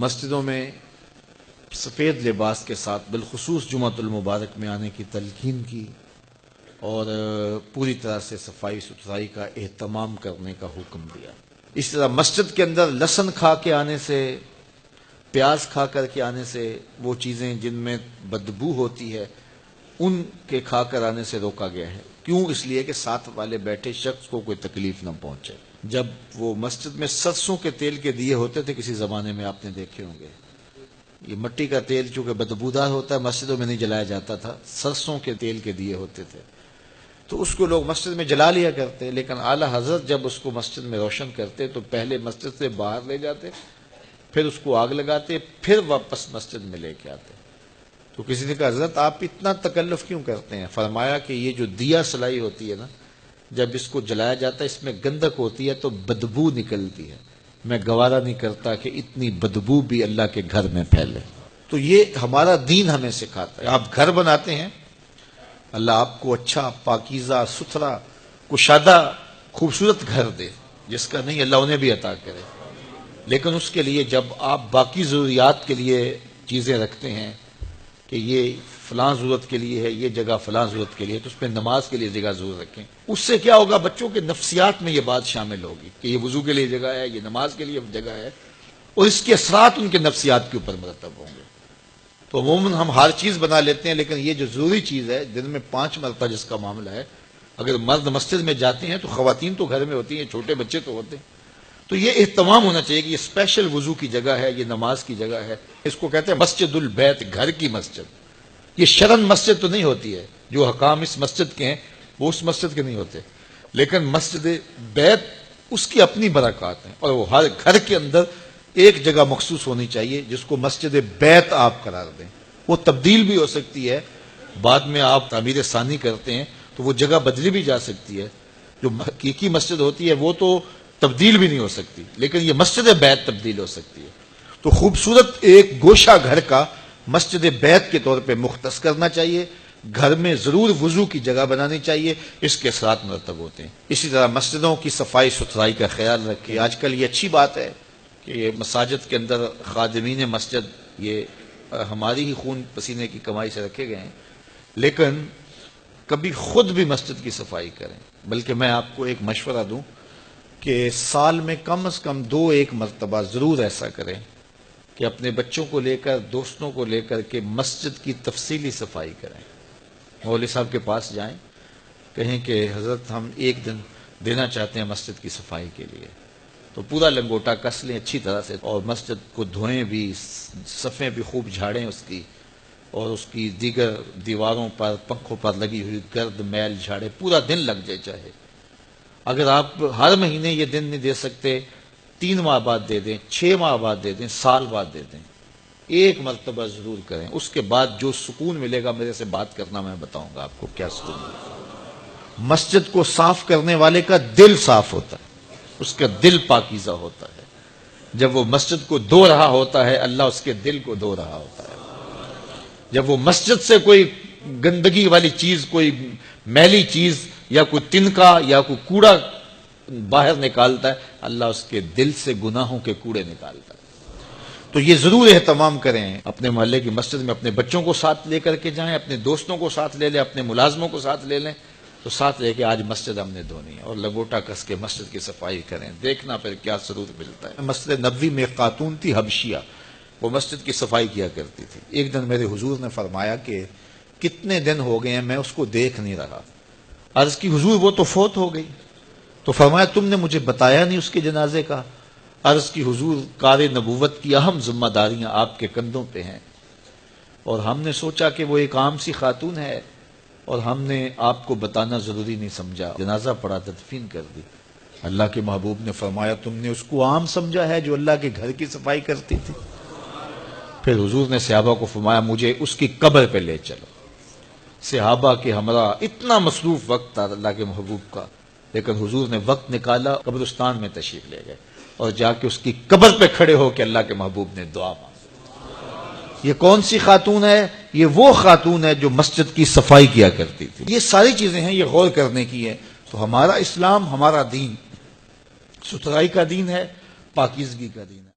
مسجدوں میں سفید لباس کے ساتھ بالخصوص جمعۃ المبارک میں آنے کی تلقین کی اور پوری طرح سے صفائی ستھرائی کا اہتمام کرنے کا حکم دیا۔ اس طرح مسجد کے اندر لہسن کھا کے آنے سے، پیاز کھا کر کے آنے سے، وہ چیزیں جن میں بدبو ہوتی ہے ان کے کھا کر آنے سے روکا گیا ہے۔ کیوں؟ اس لیے کہ ساتھ والے بیٹھے شخص کو کوئی تکلیف نہ پہنچے۔ جب وہ مسجد میں سرسوں کے تیل کے دیے ہوتے تھے، کسی زمانے میں آپ نے دیکھے ہوں گے، یہ مٹی کا تیل چونکہ بدبودار ہوتا ہے مسجدوں میں نہیں جلایا جاتا تھا، سرسوں کے تیل کے دیے ہوتے تھے، تو اس کو لوگ مسجد میں جلا لیا کرتے، لیکن اعلیٰ حضرت جب اس کو مسجد میں روشن کرتے تو پہلے مسجد سے باہر لے جاتے، پھر اس کو آگ لگاتے، پھر واپس مسجد میں لے کے آتے۔ تو کسی نے کہا حضرت آپ اتنا تکلف کیوں کرتے ہیں؟ فرمایا کہ یہ جو دیا سلائی ہوتی ہے نا، جب اس کو جلایا جاتا ہے اس میں گندک ہوتی ہے تو بدبو نکلتی ہے، میں گوارا نہیں کرتا کہ اتنی بدبو بھی اللہ کے گھر میں پھیلے۔ تو یہ ہمارا دین ہمیں سکھاتا ہے۔ آپ گھر بناتے ہیں، اللہ آپ کو اچھا پاکیزہ ستھرا کشادہ خوبصورت گھر دے، جس کا نہیں اللہ انہیں بھی عطا کرے، لیکن اس کے لیے جب آپ باقی ضروریات کے لیے چیزیں رکھتے ہیں کہ یہ فلاں ضرورت کے لیے ہے، یہ جگہ فلاں ضرورت کے لیے، تو اس پہ نماز کے لیے جگہ ضرور رکھیں۔ اس سے کیا ہوگا؟ بچوں کے نفسیات میں یہ بات شامل ہوگی کہ یہ وضو کے لیے جگہ ہے، یہ نماز کے لیے جگہ ہے، اور اس کے اثرات ان کے نفسیات کے اوپر مرتب ہوں گے۔ تو عموماً ہم ہر چیز بنا لیتے ہیں، لیکن یہ جو ضروری چیز ہے دن میں 5 مرتبہ جس کا معاملہ ہے، اگر مرد مسجد میں جاتے ہیں تو خواتین تو گھر میں ہوتی ہیں، چھوٹے بچے تو ہوتے ہیں، تو یہ اہتمام ہونا چاہیے کہ یہ اسپیشل وضو کی جگہ ہے، یہ نماز کی جگہ ہے۔ اس کو کہتے ہیں مسجد البیت، گھر کی مسجد۔ یہ شرن مسجد تو نہیں ہوتی ہے، جو حکام اس مسجد کے ہیں وہ اس مسجد کے نہیں ہوتے، لیکن مسجد بیت اس کی اپنی برکات ہیں، اور وہ ہر گھر کے اندر ایک جگہ مخصوص ہونی چاہیے جس کو مسجد بیت آپ قرار دیں۔ وہ تبدیل بھی ہو سکتی ہے، بعد میں آپ تعمیر ثانی کرتے ہیں تو وہ جگہ بدلی بھی جا سکتی ہے۔ جو حقیقی مسجد ہوتی ہے وہ تو تبدیل بھی نہیں ہو سکتی، لیکن یہ مسجد بیت تبدیل ہو سکتی ہے۔ تو خوبصورت ایک گوشہ گھر کا مسجد بیت کے طور پہ مختص کرنا چاہیے، گھر میں ضرور وضو کی جگہ بنانی چاہیے، اس کے ساتھ مرتب ہوتے ہیں۔ اسی طرح مسجدوں کی صفائی ستھرائی کا خیال رکھیں۔ آج کل یہ اچھی بات ہے کہ یہ مساجد کے اندر خادمین مسجد یہ ہماری ہی خون پسینے کی کمائی سے رکھے گئے ہیں، لیکن کبھی خود بھی مسجد کی صفائی کریں۔ بلکہ میں آپ کو ایک مشورہ دوں کہ سال میں کم از کم 2-1 مرتبہ ضرور ایسا کریں کہ اپنے بچوں کو لے کر، دوستوں کو لے کر کے مسجد کی تفصیلی صفائی کریں۔ مولوی صاحب کے پاس جائیں، کہیں کہ حضرت ہم ایک دن دینا چاہتے ہیں مسجد کی صفائی کے لیے، تو پورا لنگوٹا کس لیں اچھی طرح سے، اور مسجد کو دھوئیں بھی، صفیں بھی خوب جھاڑیں اس کی، اور اس کی دیگر دیواروں پر، پنکھوں پر لگی ہوئی گرد میل جھاڑیں، پورا دن لگ جائے چاہے۔ اگر آپ ہر مہینے یہ دن نہیں دے سکتے، 3 ماہ بعد دے دیں، 6 ماہ بعد دے دیں، سال بعد دے دیں، ایک مرتبہ ضرور کریں۔ اس کے بعد جو سکون ملے گا، میرے سے بات کرنا، میں بتاؤں گا آپ کو کیا سکون ملے گا۔ مسجد کو صاف کرنے والے کا دل صاف ہوتا ہے، اس کا دل پاکیزہ ہوتا ہے۔ جب وہ مسجد کو دھو رہا ہوتا ہے، اللہ اس کے دل کو دھو رہا ہوتا ہے۔ جب وہ مسجد سے کوئی گندگی والی چیز، کوئی میلی چیز یا کوئی تنکا یا کوئی کوڑا باہر نکالتا ہے، اللہ اس کے دل سے گناہوں کے کوڑے نکالتا ہے۔ تو یہ ضرور اہتمام کریں، اپنے محلے کی مسجد میں اپنے بچوں کو ساتھ لے کر کے جائیں، اپنے دوستوں کو ساتھ لے لیں، اپنے ملازموں کو ساتھ لے لیں، تو ساتھ لے کے آج مسجد ہم نے دھونی ہے، اور لنگوٹا کس کے مسجد کی صفائی کریں، دیکھنا پھر کیا سرور ملتا ہے۔ مسجد نبوی میں ایک خاتون تھی حبشیہ، وہ مسجد کی صفائی کیا کرتی تھی۔ ایک دن میرے حضور نے فرمایا کہ کتنے دن ہو گئے ہیں میں اس کو دیکھ نہیں رہا۔ عرض کی حضور وہ تو فوت ہو گئی، تو فرمایا تم نے مجھے بتایا نہیں اس کے جنازے کا۔ عرض کی حضور کار نبوت کی اہم ذمہ داریاں آپ کے کندھوں پہ ہیں، اور ہم نے سوچا کہ وہ ایک عام سی خاتون ہے، اور ہم نے آپ کو بتانا ضروری نہیں سمجھا، جنازہ پڑا، تدفین کر دی۔ اللہ کے محبوب نے فرمایا تم نے اس کو عام سمجھا ہے جو اللہ کے گھر کی صفائی کرتی تھی؟ پھر حضور نے صحابہ کو فرمایا مجھے اس کی قبر پہ لے چلو۔ صحابہ کے ہمراہ اتنا مصروف وقت تھا اللہ کے محبوب کا، لیکن حضور نے وقت نکالا، قبرستان میں تشریف لے گئے، اور جا کے اس کی قبر پہ کھڑے ہو کے اللہ کے محبوب نے دعا مانگی۔ یہ کون سی خاتون ہے؟ یہ وہ خاتون ہے جو مسجد کی صفائی کیا کرتی تھی۔ یہ ساری چیزیں ہیں، یہ غور کرنے کی ہے۔ تو ہمارا اسلام، ہمارا دین ستھرائی کا دین ہے، پاکیزگی کا دین ہے۔